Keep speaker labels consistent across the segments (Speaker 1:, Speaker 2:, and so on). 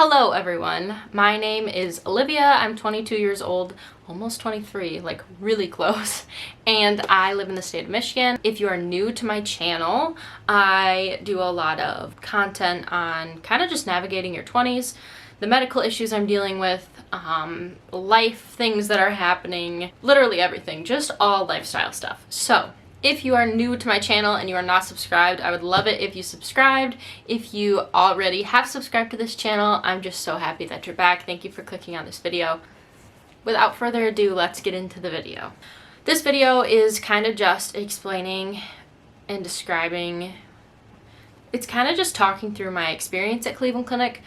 Speaker 1: Hello everyone, my name is Olivia, I'm 22 years old, almost 23, like really close, and I live in the state of Michigan. If you are new to my channel, I do a lot of content on kind of just navigating your 20s, the medical issues I'm dealing with, life things that are happening, literally everything, just all lifestyle stuff. So if you are new to my channel and you are not subscribed, I would love it if you subscribed. If you already have subscribed to this channel, I'm just so happy that you're back. Thank you for clicking on this video. Without further ado, let's get into the video. This video is kind of just explaining and describing, it's kind of just talking through my experience at Cleveland Clinic.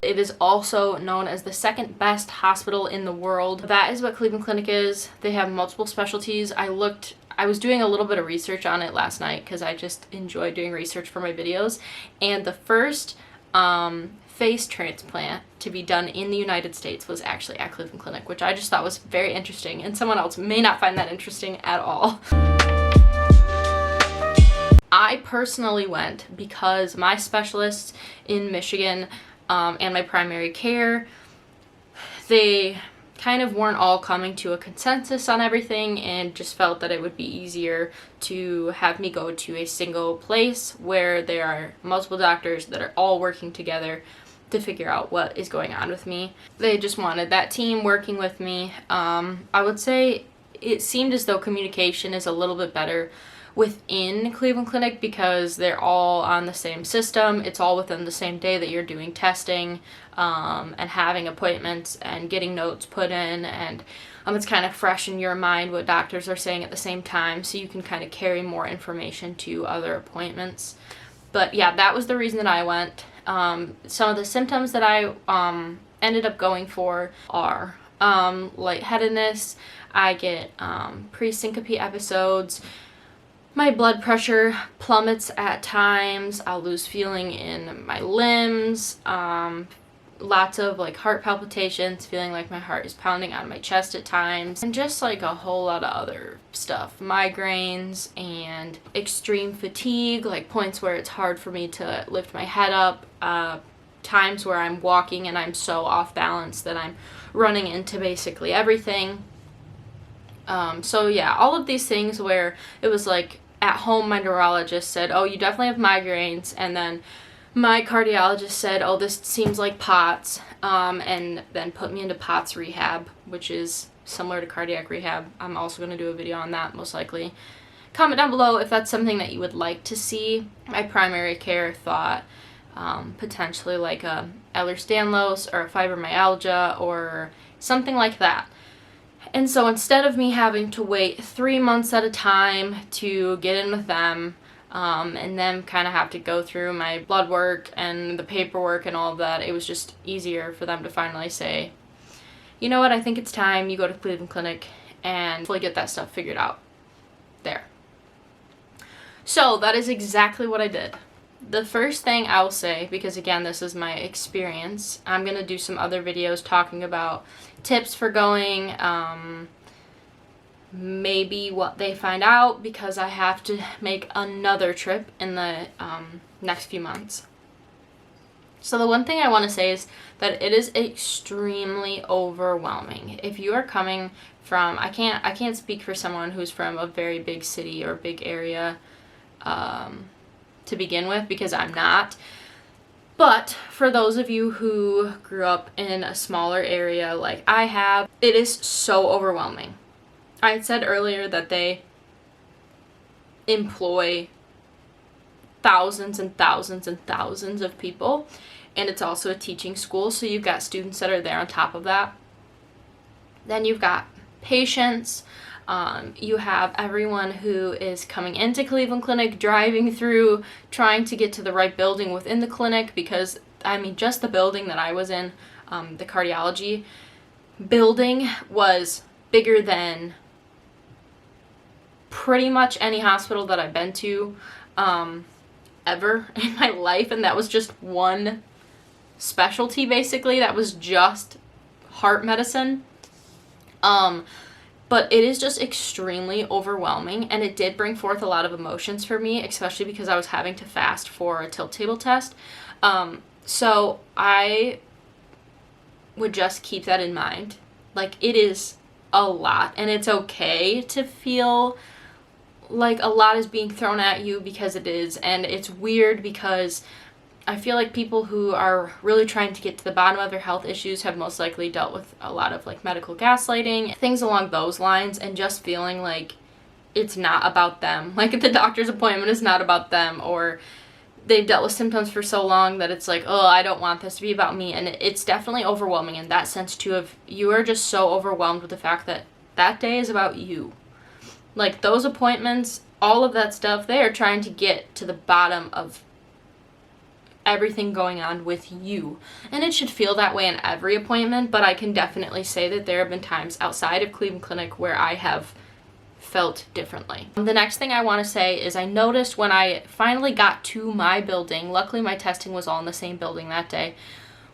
Speaker 1: It is also known as the second best hospital in the world. That is what Cleveland Clinic is. They have multiple specialties. I was doing a little bit of research on it last night because I just enjoy doing research for my videos. And the first face transplant to be done in the United States was actually at Cleveland Clinic, which I just thought was very interesting. And someone else may not find that interesting at all. I personally went because my specialists in Michigan and my primary care, they kind of weren't all coming to a consensus on everything and just felt that it would be easier to have me go to a single place where there are multiple doctors that are all working together to figure out what is going on with me. They just wanted that team working with me. I would say it seemed as though communication is a little bit better within Cleveland Clinic because they're all on the same system. It's all within the same day that you're doing testing and having appointments and getting notes put in, and it's kind of fresh in your mind what doctors are saying at the same time, so you can kind of carry more information to other appointments. But yeah, that was the reason that I went. Some of the symptoms that I ended up going for are lightheadedness. I get pre-syncope episodes. My blood pressure plummets at times. I'll lose feeling in my limbs. Lots of heart palpitations, feeling like my heart is pounding out of my chest at times. And just a whole lot of other stuff. Migraines and extreme fatigue, points where it's hard for me to lift my head up. Times where I'm walking and I'm so off balance that I'm running into basically everything. So yeah, all of these things where it was at home, my neurologist said, oh, you definitely have migraines, and then my cardiologist said, oh, this seems like POTS, and then put me into POTS rehab, which is similar to cardiac rehab. I'm also going to do a video on that, most likely. Comment down below if that's something that you would like to see. My primary care thought potentially a Ehlers-Danlos or a fibromyalgia or something like that. And so instead of me having to wait 3 months at a time to get in with them, and then kind of have to go through my blood work and the paperwork and all of that, it was just easier for them to finally say, you know what, I think it's time you go to Cleveland Clinic and fully get that stuff figured out there. So that is exactly what I did. The first thing I will say, because again, this is my experience, I'm going to do some other videos talking about tips for going, maybe what they find out, because I have to make another trip in the next few months. So the one thing I want to say is that it is extremely overwhelming. If you are coming from, I can't speak for someone who's from a very big city or big area, to begin with, because I'm not. But for those of you who grew up in a smaller area like I have, it is so overwhelming. I had said earlier that they employ thousands and thousands and thousands of people, and it's also a teaching school, so you've got students that are there on top of that. Then you've got patients. You have everyone who is coming into Cleveland Clinic, driving through, trying to get to the right building within the clinic, because, just the building that I was in, the cardiology building, was bigger than pretty much any hospital that I've been to ever in my life, and that was just one specialty, basically. That was just heart medicine. But it is just extremely overwhelming, and it did bring forth a lot of emotions for me, especially because I was having to fast for a tilt table test. So I would just keep that in mind. Like, it is a lot, and it's okay to feel like a lot is being thrown at you, because it is. And it's weird because I feel like people who are really trying to get to the bottom of their health issues have most likely dealt with a lot of like medical gaslighting, things along those lines, and just feeling like it's not about them. Like, the doctor's appointment is not about them, or they've dealt with symptoms for so long that it's like, oh, I don't want this to be about me. And it's definitely overwhelming in that sense too, of you are just so overwhelmed with the fact that that day is about you. Like, those appointments, all of that stuff, they are trying to get to the bottom of everything going on with you. And it should feel that way in every appointment, but I can definitely say that there have been times outside of Cleveland Clinic where I have felt differently. The next thing I want to say is I noticed when I finally got to my building, luckily my testing was all in the same building that day,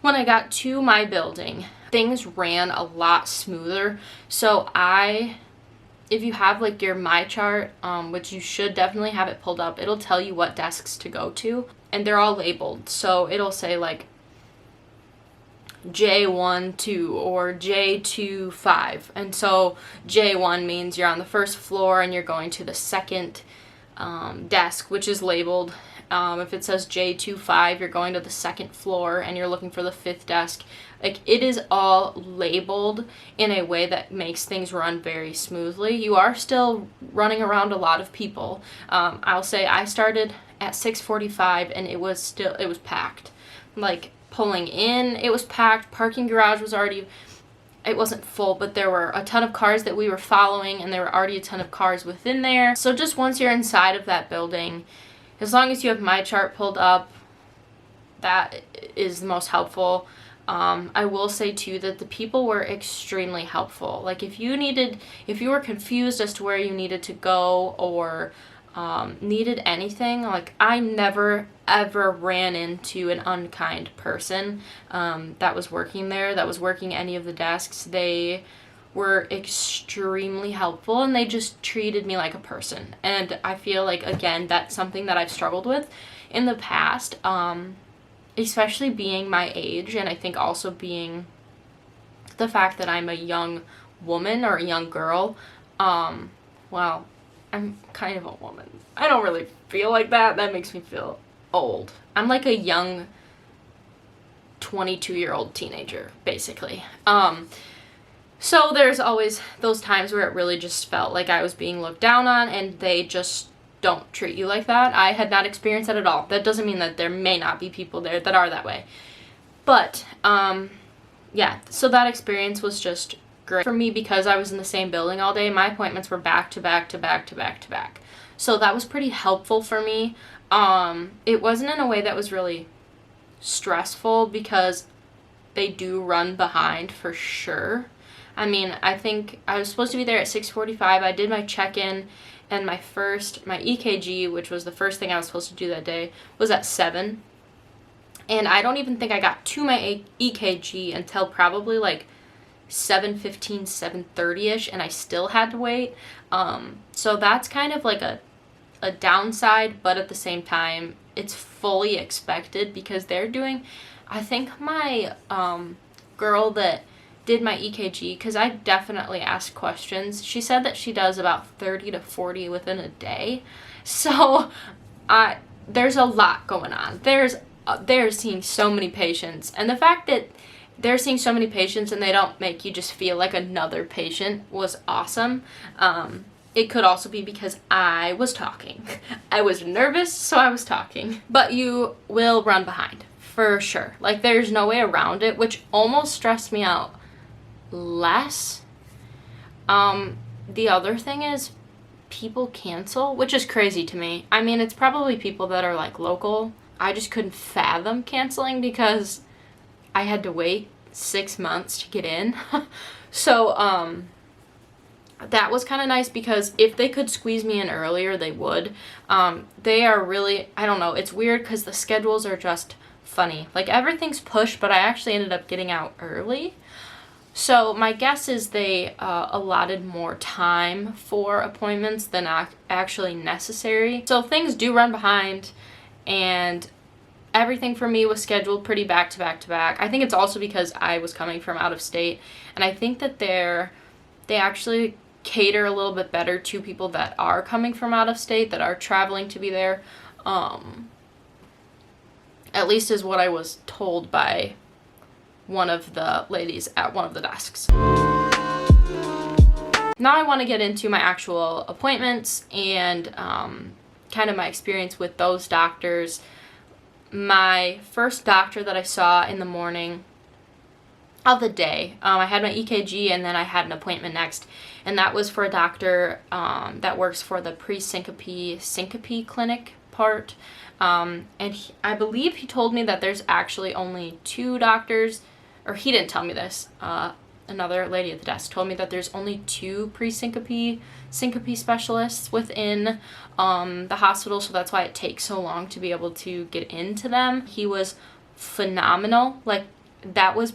Speaker 1: when I got to my building, things ran a lot smoother. So if you have like your MyChart, which you should definitely have it pulled up, it'll tell you what desks to go to, and they're all labeled. So it'll say like J1-2 or J2-5. And so J1 means you're on the first floor and you're going to the second desk, which is labeled. If it says J2-5, you're going to the second floor and you're looking for the fifth desk. Like, it is all labeled in a way that makes things run very smoothly. You are still running around a lot of people. I'll say I started at 6:45 and it was packed. Like, pulling in, it was packed. Parking garage was already, it wasn't full, but there were a ton of cars that we were following, and there were already a ton of cars within there. So just once you're inside of that building, as long as you have MyChart pulled up, that is the most helpful. I will say too that the people were extremely helpful. Like, if you were confused as to where you needed to go, or needed anything, like, I never ever ran into an unkind person that was working there, that was working any of the desks. They were extremely helpful, and they just treated me like a person. And I feel like, again, that's something that I've struggled with in the past, especially being my age, and I think also being the fact that I'm a young woman or a young girl. Well, I'm kind of a woman. I don't really feel like that. That makes me feel old. I'm like a young 22-year-old teenager, basically. So there's always those times where it really just felt like I was being looked down on, and they just don't treat you like that. I had not experienced that at all. That doesn't mean that there may not be people there that are that way. But, yeah, so that experience was just great for me because I was in the same building all day. My appointments were back to back to back to back to back. So that was pretty helpful for me. It wasn't in a way that was really stressful because they do run behind for sure. I mean, I think I was supposed to be there at 6:45. I did my check-in, and my EKG, which was the first thing I was supposed to do that day, was at 7. And I don't even think I got to my EKG until probably like 7:15, 7:30ish, and I still had to wait. So that's kind of like a downside, but at the same time, it's fully expected because they're doing, I think my girl that did my EKG, because I definitely asked questions, she said that she does about 30 to 40 within a day. So there's a lot going on. They're seeing so many patients, and the fact that they're seeing so many patients and they don't make you just feel like another patient was awesome. It could also be because I was talking. I was nervous, so I was talking. But you will run behind, for sure. Like, there's no way around it, which almost stressed me out less. The other thing is people cancel, which is crazy to me. I mean, it's probably people that are like local. I just couldn't fathom canceling because I had to wait 6 months to get in. So, that was kind of nice because if they could squeeze me in earlier, they would. They are really, I don't know, it's weird because the schedules are just funny. Like, everything's pushed, but I actually ended up getting out early. So my guess is they allotted more time for appointments than actually necessary. So things do run behind, and everything for me was scheduled pretty back to back to back. I think it's also because I was coming from out of state, and I think that they actually cater a little bit better to people that are coming from out of state, that are traveling to be there. At least is what I was told by one of the ladies at one of the desks. Now I want to get into my actual appointments and kind of my experience with those doctors. My first doctor that I saw in the morning of the day, I had my EKG and then I had an appointment next, and that was for a doctor that works for the syncope clinic part. And I believe he told me that there's actually only 2 doctors, or he didn't tell me this. Another lady at the desk told me that there's only 2 syncope specialists within the hospital, so that's why it takes so long to be able to get into them. He was phenomenal. Like, that was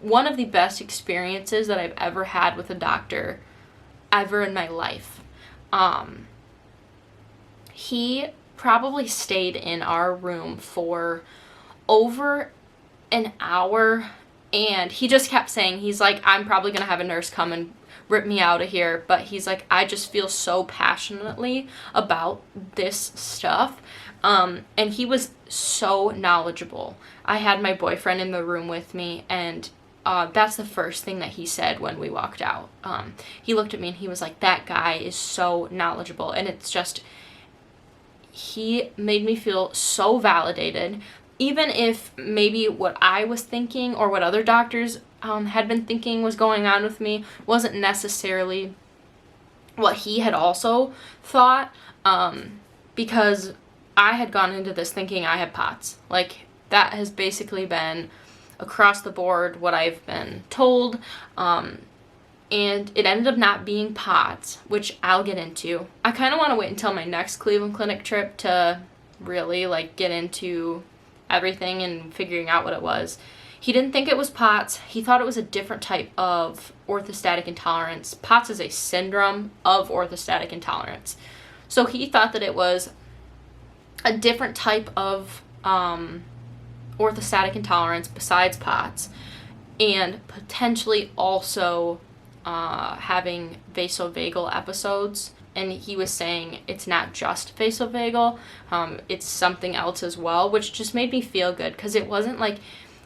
Speaker 1: one of the best experiences that I've ever had with a doctor ever in my life. He probably stayed in our room for over an hour, and he just kept saying, he's like, I'm probably gonna have a nurse come and rip me out of here, but he's like, I just feel so passionately about this stuff. And he was so knowledgeable. I had my boyfriend in the room with me, and that's the first thing that he said when we walked out. He looked at me and he was like, that guy is so knowledgeable. And it's just, he made me feel so validated, even if maybe what I was thinking or what other doctors had been thinking was going on with me wasn't necessarily what he had also thought, because I had gone into this thinking I had POTS. Like, that has basically been across the board what I've been told, and it ended up not being POTS, which I'll get into. I kind of want to wait until my next Cleveland Clinic trip to really, like, get into everything and figuring out what it was. He didn't think it was POTS. He thought it was a different type of orthostatic intolerance. POTS is a syndrome of orthostatic intolerance. So he thought that it was a different type of orthostatic intolerance besides POTS, and potentially also having vasovagal episodes. And he was saying it's not just vasovagal, it's something else as well, which just made me feel good, because it wasn't like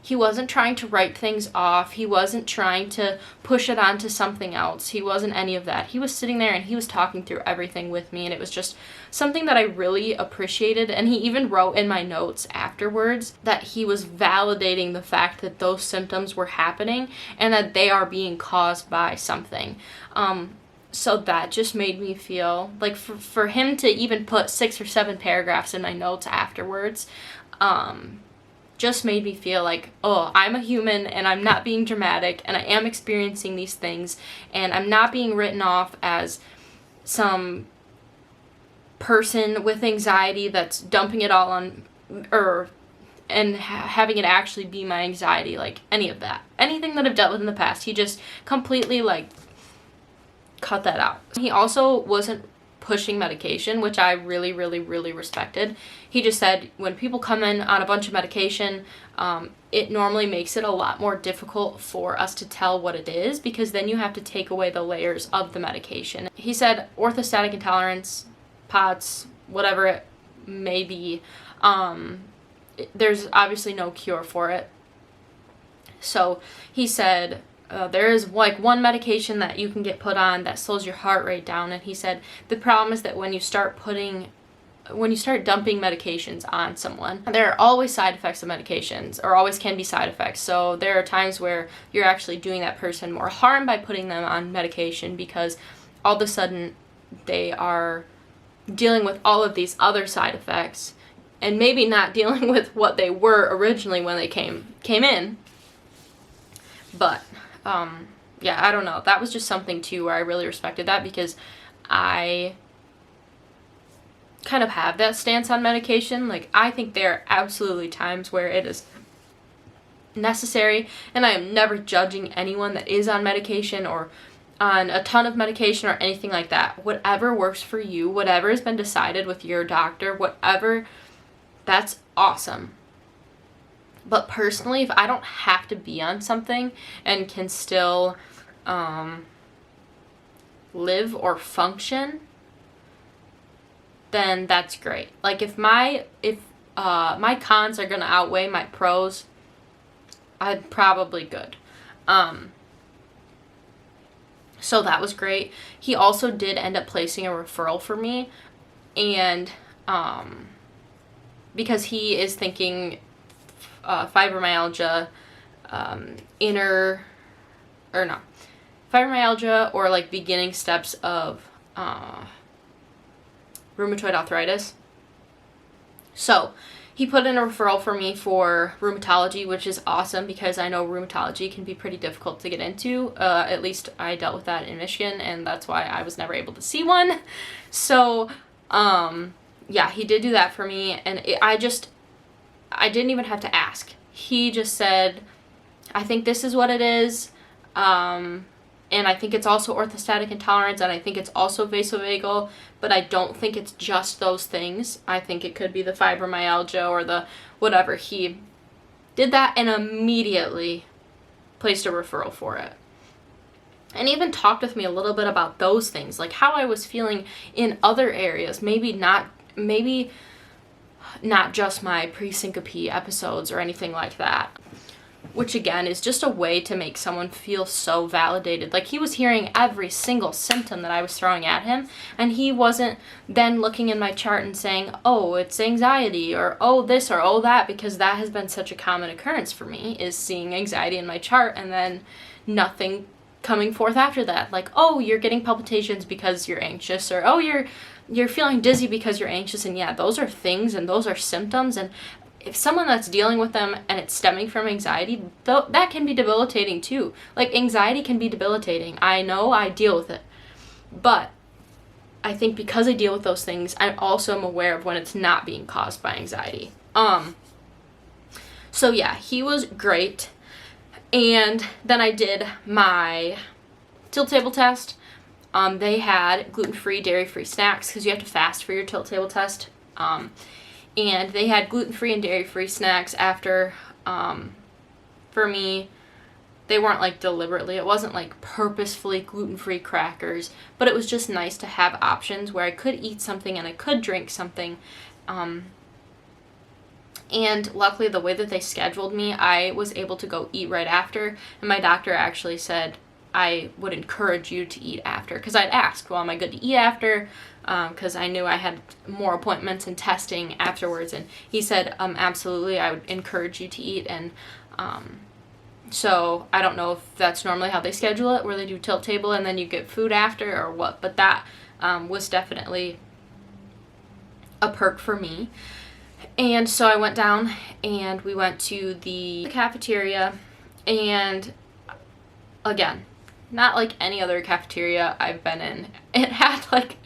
Speaker 1: he wasn't trying to write things off. He wasn't trying to push it onto something else. He wasn't any of that. He was sitting there and he was talking through everything with me, and it was just something that I really appreciated. And he even wrote in my notes afterwards that he was validating the fact that those symptoms were happening and that they are being caused by something. So that just made me feel like for him to even put 6 or 7 paragraphs in my notes afterwards, just made me feel like, oh, I'm a human and I'm not being dramatic and I am experiencing these things, and I'm not being written off as some person with anxiety that's dumping it all on, and having it actually be my anxiety, like any of that. Anything that I've dealt with in the past, he just completely, like, cut that out. He also wasn't pushing medication, which I really, really, really respected. He just said when people come in on a bunch of medication, it normally makes it a lot more difficult for us to tell what it is, because then you have to take away the layers of the medication. He said orthostatic intolerance, POTS, whatever it may be, there's obviously no cure for it. So he said there is like one medication that you can get put on that slows your heart rate down, and he said the problem is that when you start dumping medications on someone, there are always side effects of medications, or always can be side effects. So there are times where you're actually doing that person more harm by putting them on medication, because all of a sudden they are dealing with all of these other side effects and maybe not dealing with what they were originally when they came in. But yeah, I don't know. That was just something too where I really respected that, because I kind of have that stance on medication. Like, I think there are absolutely times where it is necessary, and I am never judging anyone that is on medication or on a ton of medication or anything like that. Whatever works for you, whatever has been decided with your doctor, whatever, that's awesome. But personally, if I don't have to be on something and can still live or function, then that's great. Like if my cons are gonna outweigh my pros, I'm probably good. So that was great. He also did end up placing a referral for me, and because he is thinking fibromyalgia, fibromyalgia or like beginning steps of rheumatoid arthritis. So he put in a referral for me for rheumatology, which is awesome because I know rheumatology can be pretty difficult to get into. At least I dealt with that in Michigan, and that's why I was never able to see one. So, yeah, he did do that for me, and I didn't even have to ask. He just said, I think this is what it is, and I think it's also orthostatic intolerance, and I think it's also vasovagal, but I don't think it's just those things. I think it could be the fibromyalgia or the whatever. He did that and immediately placed a referral for it. And even talked with me a little bit about those things, like how I was feeling in other areas, maybe not just my pre-syncope episodes or anything like that. Which again is just a way to make someone feel so validated. Like he was hearing every single symptom that I was throwing at him, and he wasn't then looking in my chart and saying, oh, it's anxiety, or oh, this, or oh, that, because that has been such a common occurrence for me, is seeing anxiety in my chart and then nothing coming forth after that. Like, oh, you're getting palpitations because you're anxious, or oh, you're feeling dizzy because you're anxious. And yeah, those are things and those are symptoms, and if someone that's dealing with them and it's stemming from anxiety, that can be debilitating too. Like anxiety can be debilitating. I know, I deal with it. But I think because I deal with those things, I also am aware of when it's not being caused by anxiety. So yeah, he was great. And then I did my tilt table test. They had gluten-free, dairy-free snacks because you have to fast for your tilt table test. And they had gluten-free and dairy-free snacks after. For me, they weren't like deliberately, it wasn't like purposefully gluten-free crackers, but it was just nice to have options where I could eat something and I could drink something. And luckily, the way that they scheduled me, I was able to go eat right after, and my doctor actually said, I would encourage you to eat after, because I'd asked, well, am I good to eat after? Because I knew I had more appointments and testing afterwards, and he said, absolutely, I would encourage you to eat. And so I don't know if that's normally how they schedule it, where they do tilt table and then you get food after or what, but that was definitely a perk for me. And so I went down and we went to the cafeteria, and again, not like any other cafeteria I've been in. It had like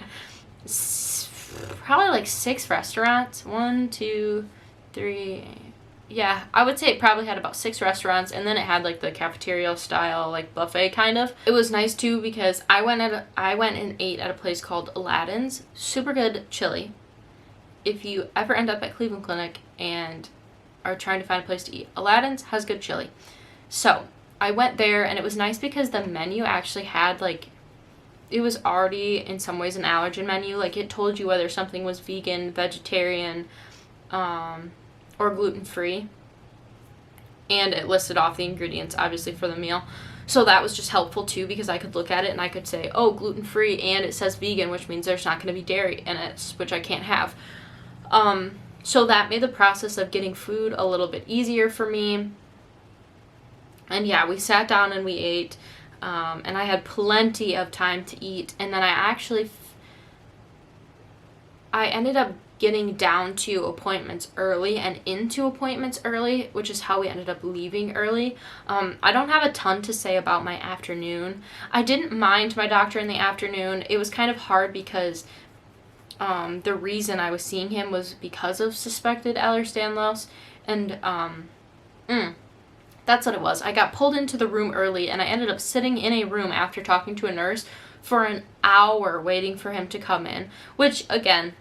Speaker 1: probably like 6 restaurants. 1, 2, 3. Yeah, I would say it probably had about 6 restaurants, and then it had like the cafeteria style, like buffet kind of. It was nice too because I went and ate at a place called Aladdin's. Super good chili. If you ever end up at Cleveland Clinic and are trying to find a place to eat, Aladdin's has good chili. So I went there, and it was nice because the menu actually had like, it was already in some ways an allergen menu. Like it told you whether something was vegan, vegetarian, or gluten-free. And it listed off the ingredients, obviously, for the meal. So that was just helpful too, because I could look at it and I could say, oh, gluten-free, and it says vegan, which means there's not going to be dairy in it, which I can't have. So that made the process of getting food a little bit easier for me. And yeah, we sat down and we ate, and I had plenty of time to eat. And then I ended up getting down to appointments early and into appointments early, which is how we ended up leaving early. I don't have a ton to say about my afternoon. I didn't mind my doctor in the afternoon. It was kind of hard because the reason I was seeing him was because of suspected Ehlers-Danlos, and That's what it was. I got pulled into the room early, and I ended up sitting in a room after talking to a nurse for an hour waiting for him to come in, which, again,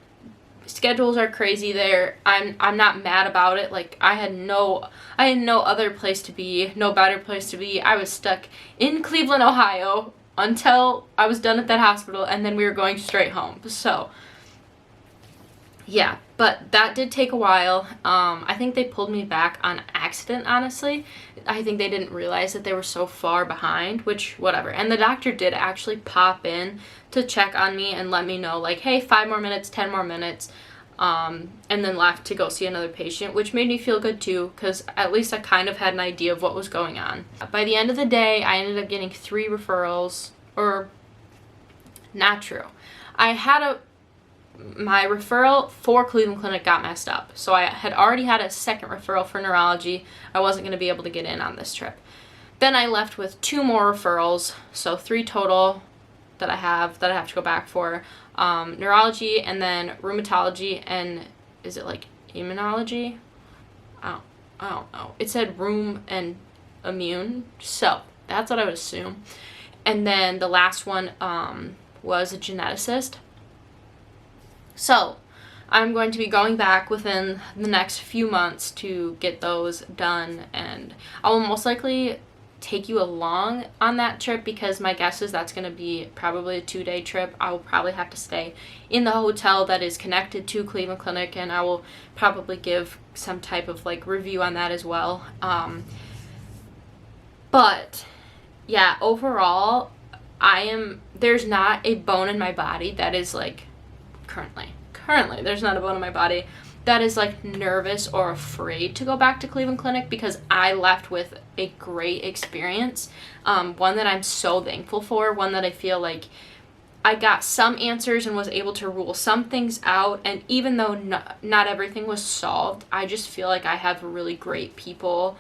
Speaker 1: schedules are crazy there. I'm not mad about it. Like, I had no other place to be, no better place to be. I was stuck in Cleveland, Ohio until I was done at that hospital, and then we were going straight home. So, yeah, but that did take a while. I think they pulled me back on accident, honestly. I think they didn't realize that they were so far behind, which, whatever. And the doctor did actually pop in to check on me and let me know, like, hey, 5 more minutes, 10 more minutes, and then left to go see another patient, which made me feel good too, because at least I kind of had an idea of what was going on. By the end of the day, I ended up getting 3 referrals, or not true. My referral for Cleveland Clinic got messed up. So I had already had a second referral for neurology. I wasn't going to be able to get in on this trip. Then I left with 2 more referrals, so 3 total that I have to go back for. Neurology, and then rheumatology, and is it like immunology? I don't know. It said rheum and immune, so that's what I would assume. And then the last one was a geneticist. So, I'm going to be going back within the next few months to get those done, and I will most likely take you along on that trip, because my guess is that's going to be probably a 2-day trip. I will probably have to stay in the hotel that is connected to Cleveland Clinic, and I will probably give some type of like review on that as well. But yeah, overall, there's not a bone in my body that is like currently there's not a bone in my body that is like nervous or afraid to go back to Cleveland Clinic, because I left with a great experience, one that I'm so thankful for, one that I feel like I got some answers and was able to rule some things out, and even though not everything was solved, I just feel like I have really great people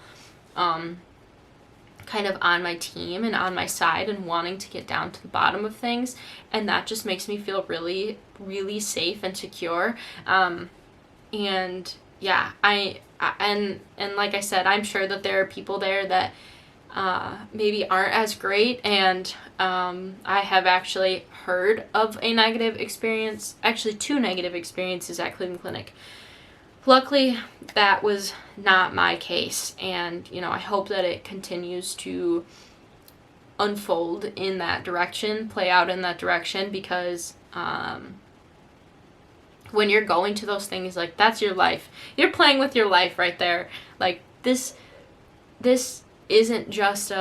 Speaker 1: kind of on my team and on my side and wanting to get down to the bottom of things, and that just makes me feel really, really safe and secure. And yeah, and like I said, I'm sure that there are people there that maybe aren't as great, and I have actually heard of a negative experience, actually 2 negative experiences at Cleveland Clinic. Luckily, that was not my case, and, you know, I hope that it continues to unfold in that direction, play out in that direction, because when you're going to those things, like, that's your life. You're playing with your life right there. Like, this isn't just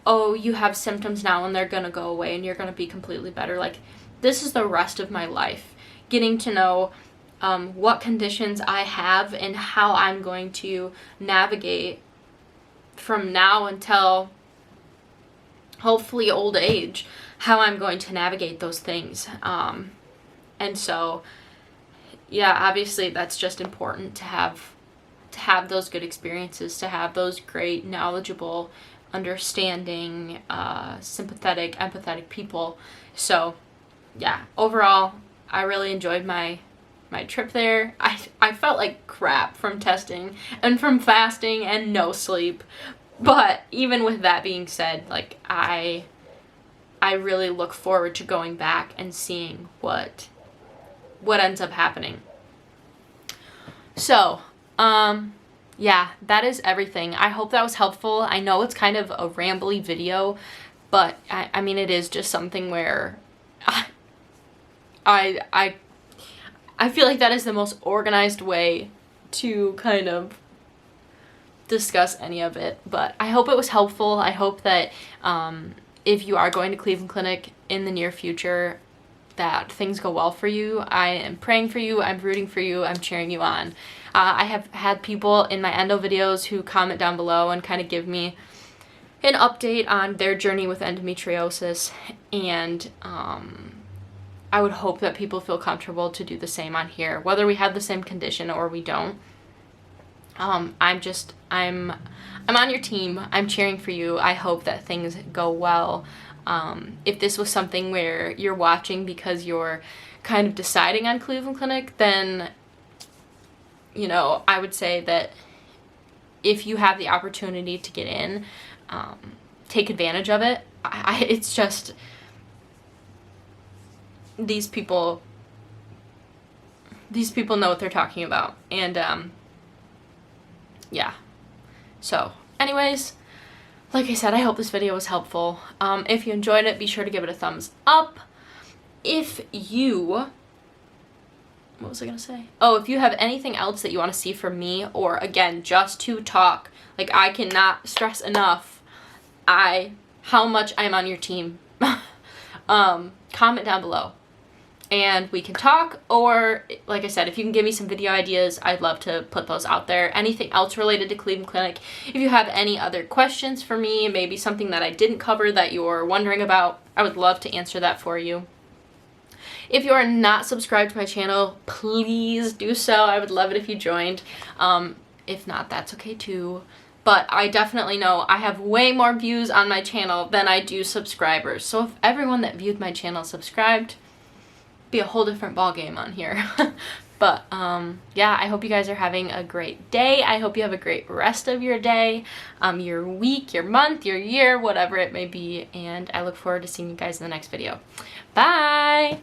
Speaker 1: oh, you have symptoms now and they're gonna go away and you're gonna be completely better. Like, this is the rest of my life. Getting to know what conditions I have and how I'm going to navigate from now until hopefully old age, how I'm going to navigate those things. And so, yeah, obviously that's just important to have those good experiences, to have those great, knowledgeable, understanding, sympathetic, empathetic people. So, yeah, overall, I really enjoyed my trip there. I felt like crap from testing and from fasting and no sleep. But even with that being said, like, I really look forward to going back and seeing what ends up happening. So, yeah, that is everything. I hope that was helpful. I know it's kind of a rambly video, but I mean, it is just something where I feel like that is the most organized way to kind of discuss any of it. But I hope it was helpful. I hope that if you are going to Cleveland Clinic in the near future, that things go well for you. I am praying for you. I'm rooting for you. I'm cheering you on. I have had people in my endo videos who comment down below and kind of give me an update on their journey with endometriosis, and I would hope that people feel comfortable to do the same on here, whether we have the same condition or we don't. I'm on your team. I'm cheering for you. I hope that things go well. If this was something where you're watching because you're kind of deciding on Cleveland Clinic, then, you know, I would say that if you have the opportunity to get in, take advantage of it. It's just, these people know what they're talking about. And yeah. So anyways, like I said, I hope this video was helpful. If you enjoyed it, be sure to give it a thumbs up. If you, what was I gonna say? Oh, if you have anything else that you want to see from me, or again, just to talk, like, I cannot stress enough how much I'm on your team. Comment down below and we can talk, or like I said, if you can give me some video ideas, I'd love to put those out there. Anything else related to Cleveland Clinic, if you have any other questions for me, maybe something that I didn't cover that you're wondering about, I would love to answer that for you. If you are not subscribed to my channel, please do so. I would love it if you joined. If not, that's okay too. But I definitely know I have way more views on my channel than I do subscribers. So if everyone that viewed my channel subscribed, be a whole different ball game on here. But yeah, I hope you guys are having a great day. I hope you have a great rest of your day, your week, your month, your year, whatever it may be. And I look forward to seeing you guys in the next video. Bye!